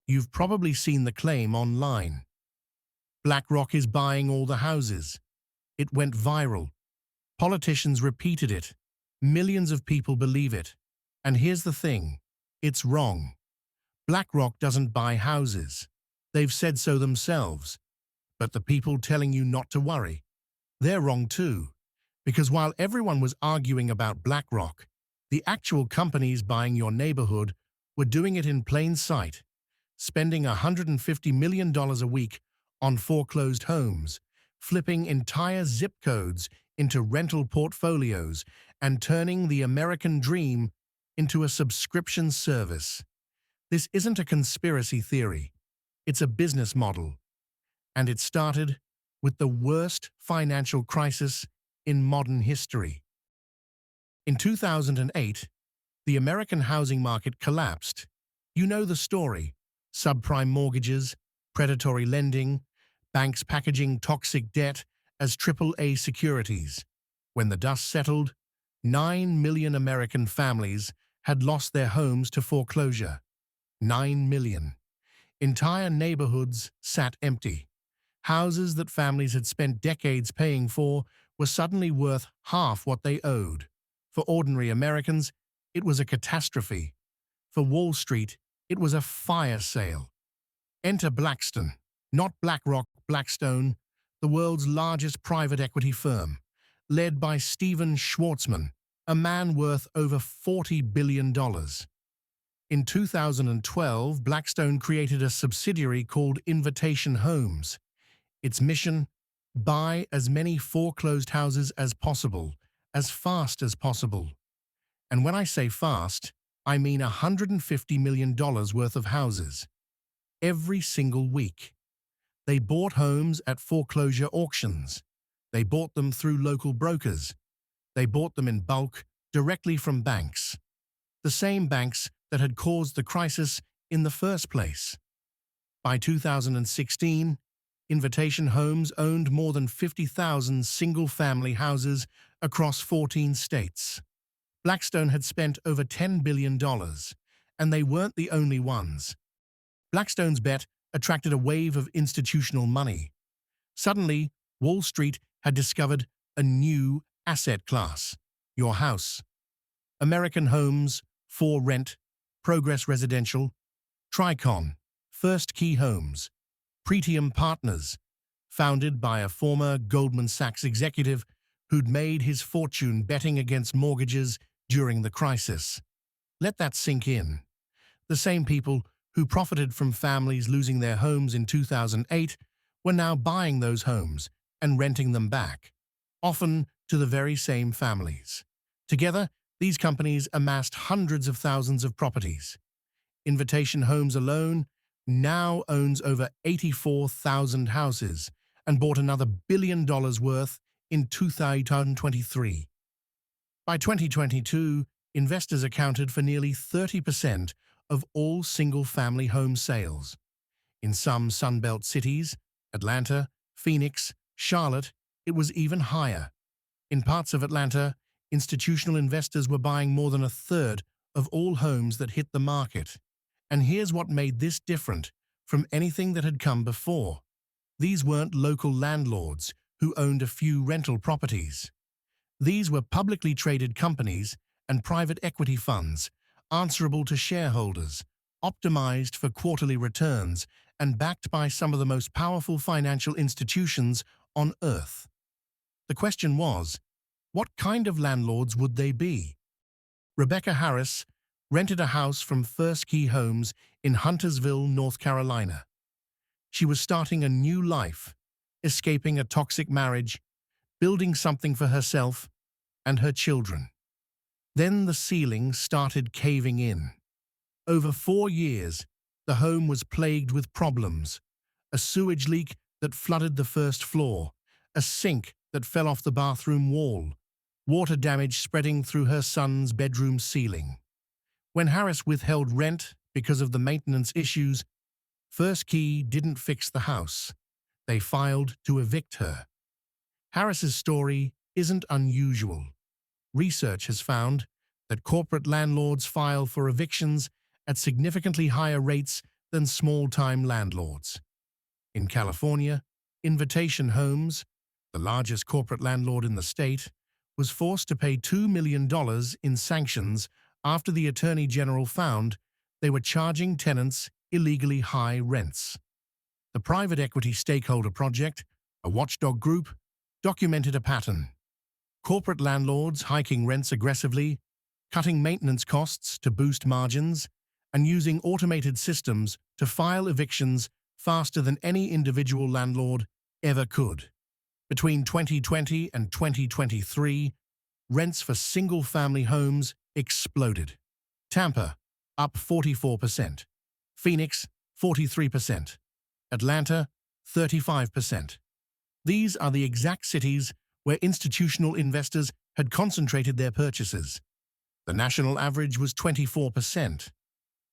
You've probably seen the claim online. BlackRock is buying all the houses. It went viral. Politicians repeated it. Millions of people believe it. And here's the thing. It's wrong. BlackRock doesn't buy houses. They've said so themselves. But the people telling you not to worry, they're wrong too. Because while everyone was arguing about BlackRock, the actual companies buying your neighborhood were doing it in plain sight, spending $150 million a week on foreclosed homes, flipping entire zip codes into rental portfolios, and turning the American dream into a subscription service. This isn't a conspiracy theory. It's a business model. And it started with the worst financial crisis in modern history. In 2008, the American housing market collapsed. You know the story. Subprime mortgages, predatory lending, banks packaging toxic debt as AAA securities. When the dust settled, 9 million American families had lost their homes to foreclosure. 9 million. Entire neighborhoods sat empty. Houses that families had spent decades paying for were suddenly worth half what they owed. For ordinary Americans, it was a catastrophe. For Wall Street, it was a fire sale. Enter Blackstone, not BlackRock, Blackstone, the world's largest private equity firm, led by Stephen Schwarzman, a man worth over $40 billion. In 2012, Blackstone created a subsidiary called Invitation Homes. Its mission: buy as many foreclosed houses as possible, as fast as possible. And when I say fast, I mean $150 million worth of houses. Every single week. They bought homes at foreclosure auctions. They bought them through local brokers. They bought them in bulk, directly from banks. The same banks that had caused the crisis in the first place. By 2016, Invitation Homes owned more than 50,000 single-family houses across 14 states. Blackstone had spent over $10 billion, and they weren't the only ones. Blackstone's bet attracted a wave of institutional money. Suddenly, Wall Street had discovered a new asset class: your house. American Homes, For Rent, Progress Residential, Tricon, First Key Homes, Pretium Partners, founded by a former Goldman Sachs executive who'd made his fortune betting against mortgages during the crisis. Let that sink in. The same people who profited from families losing their homes in 2008 were now buying those homes and renting them back, often to the very same families. Together, these companies amassed hundreds of thousands of properties. Invitation Homes alone now owns over 84,000 houses and bought another $1 billion worth in 2023. By 2022, investors accounted for nearly 30% of all single-family home sales. In some Sunbelt cities, Atlanta, Phoenix, Charlotte, it was even higher. In parts of Atlanta, institutional investors were buying more than a third of all homes that hit the market. And here's what made this different from anything that had come before. These weren't local landlords who owned a few rental properties. These were publicly traded companies and private equity funds, answerable to shareholders, optimized for quarterly returns, and backed by some of the most powerful financial institutions on Earth. The question was, what kind of landlords would they be? Rebecca Harris rented a house from First Key Homes in Huntersville, North Carolina. She was starting a new life, escaping a toxic marriage, building something for herself and her children. Then the ceiling started caving in. Over 4 years, the home was plagued with problems: a sewage leak that flooded the first floor, a sink that fell off the bathroom wall, water damage spreading through her son's bedroom ceiling. When Harris withheld rent because of the maintenance issues, First Key didn't fix the house. They filed to evict her. Harris's story isn't unusual. Research has found that corporate landlords file for evictions at significantly higher rates than small-time landlords. In California, Invitation Homes, the largest corporate landlord in the state, was forced to pay $2 million in sanctions after the Attorney General found they were charging tenants illegally high rents. The private equity stakeholder project, a watchdog group, documented a pattern. Corporate landlords hiking rents aggressively, cutting maintenance costs to boost margins, and using automated systems to file evictions faster than any individual landlord ever could. Between 2020 and 2023, rents for single-family homes exploded. Tampa, up 44%. Phoenix, 43%. Atlanta, 35%. These are the exact cities where institutional investors had concentrated their purchases. The national average was 24%.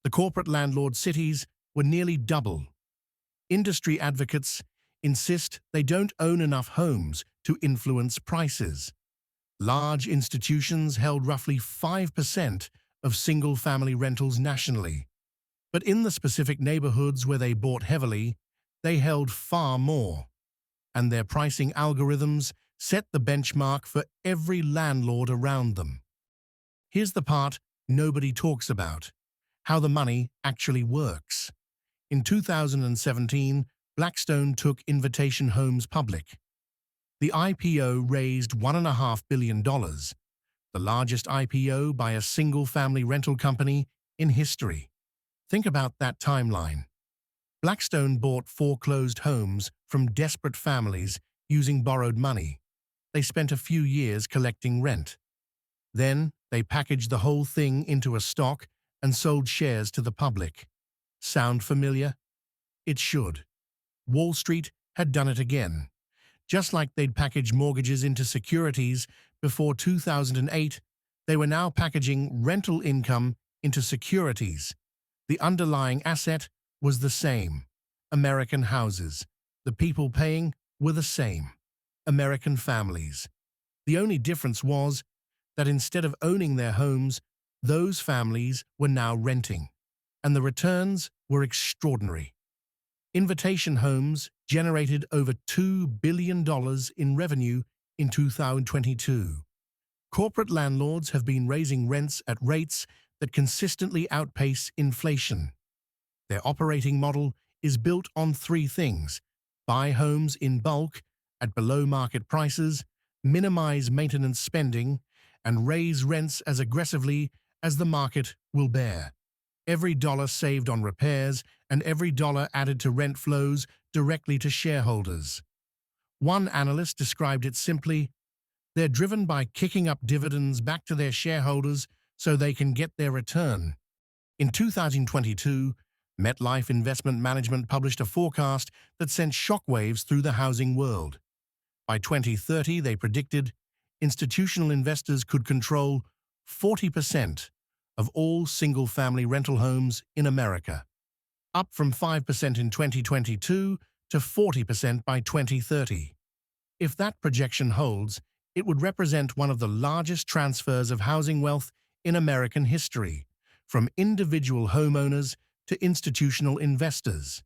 The corporate landlord cities were nearly double. Industry advocates insist they don't own enough homes to influence prices. Large institutions held roughly 5% of single-family rentals nationally. But in the specific neighborhoods where they bought heavily, they held far more. And their pricing algorithms set the benchmark for every landlord around them. Here's the part nobody talks about: how the money actually works. In 2017, Blackstone took Invitation Homes public. The IPO raised $1.5 billion, the largest IPO by a single-family rental company in history. Think about that timeline. Blackstone bought foreclosed homes from desperate families using borrowed money. They spent a few years collecting rent. Then they packaged the whole thing into a stock and sold shares to the public. Sound familiar? It should. Wall Street had done it again. Just like they'd packaged mortgages into securities before 2008, they were now packaging rental income into securities. The underlying asset was the same: American houses. The people paying were the same: American families. The only difference was that instead of owning their homes, those families were now renting. And the returns were extraordinary. Invitation Homes generated over $2 billion in revenue in 2022. Corporate landlords have been raising rents at rates that consistently outpace inflation. Their operating model is built on three things: buy homes in bulk at below-market prices, minimize maintenance spending, and raise rents as aggressively as the market will bear. Every dollar saved on repairs and every dollar added to rent flows directly to shareholders. One analyst described it simply: they're driven by kicking up dividends back to their shareholders so they can get their return. In 2022, MetLife Investment Management published a forecast that sent shockwaves through the housing world. By 2030, they predicted institutional investors could control 40% of all single-family rental homes in America, up from 5% in 2022 to 40% by 2030. If that projection holds, it would represent one of the largest transfers of housing wealth in American history, from individual homeowners to institutional investors.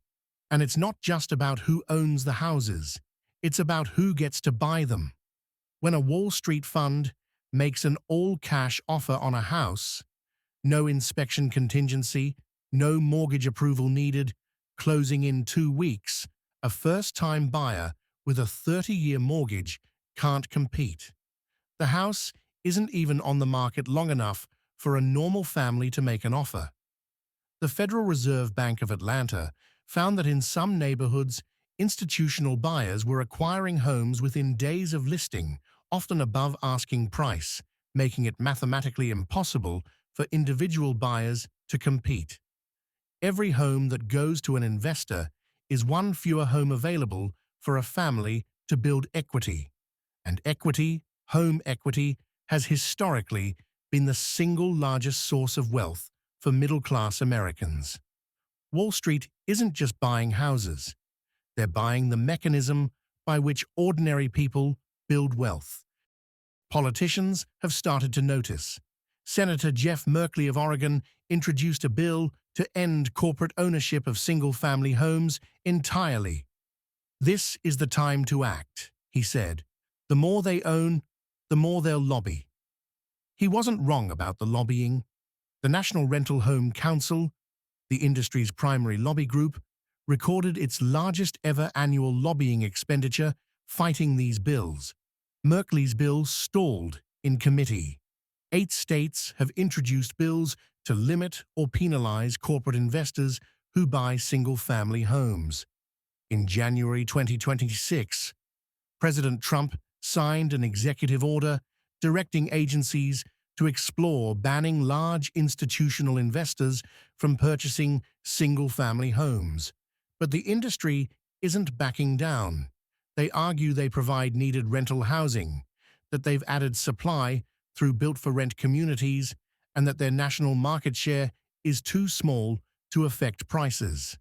And it's not just about who owns the houses, it's about who gets to buy them. When a Wall Street fund makes an all-cash offer on a house, no inspection contingency, no mortgage approval needed, closing in 2 weeks, a first-time buyer with a 30-year mortgage can't compete. The house isn't even on the market long enough for a normal family to make an offer. The Federal Reserve Bank of Atlanta found that in some neighborhoods, institutional buyers were acquiring homes within days of listing, often above asking price, making it mathematically impossible for individual buyers to compete. Every home that goes to an investor is one fewer home available for a family to build equity. And equity, home equity, has historically been the single largest source of wealth for middle-class Americans. Wall Street isn't just buying houses. They're buying the mechanism by which ordinary people build wealth. Politicians have started to notice. Senator Jeff Merkley of Oregon introduced a bill to end corporate ownership of single-family homes entirely. "This is the time to act," he said. "The more they own, the more they'll lobby." He wasn't wrong about the lobbying. The National Rental Home Council, the industry's primary lobby group, recorded its largest ever annual lobbying expenditure fighting these bills. Merkley's bill stalled in committee. 8 states have introduced bills to limit or penalize corporate investors who buy single-family homes. In January 2026, President Trump signed an executive order directing agencies to explore banning large institutional investors from purchasing single-family homes. But the industry isn't backing down. They argue they provide needed rental housing, that they've added supply through built-for-rent communities, and that their national market share is too small to affect prices.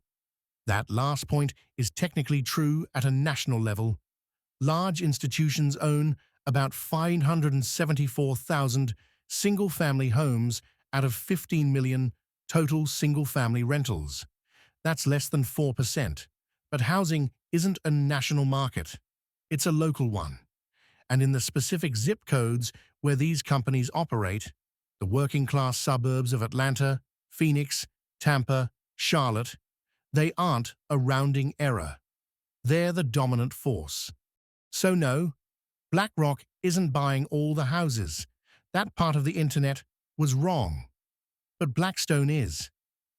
That last point is technically true at a national level. Large institutions own about 574,000 single-family homes out of 15 million total single-family rentals. That's less than 4%. But housing isn't a national market. It's a local one. And in the specific zip codes where these companies operate, the working-class suburbs of Atlanta, Phoenix, Tampa, Charlotte, they aren't a rounding error. They're the dominant force. So no, BlackRock isn't buying all the houses. That part of the internet was wrong. But Blackstone is,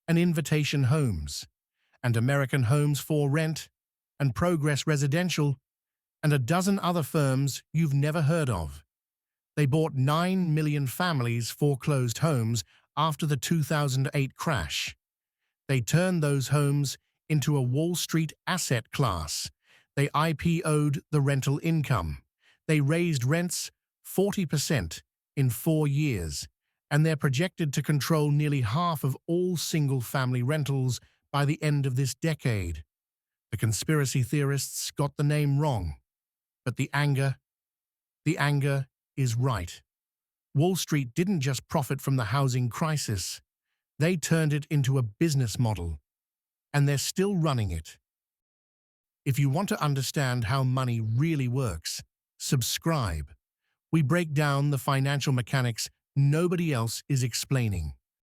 and Invitation Homes, and American Homes for Rent, and Progress Residential, and a dozen other firms you've never heard of. They bought 9 million families' foreclosed homes after the 2008 crash. They turned those homes into a Wall Street asset class. They IPO'd the rental income. They raised rents 40% in 4 years, and they're projected to control nearly half of all single-family rentals by the end of this decade. The conspiracy theorists got the name wrong, but the anger is right. Wall Street didn't just profit from the housing crisis. They turned it into a business model, and they're still running it. If you want to understand how money really works, subscribe. We break down the financial mechanics nobody else is explaining.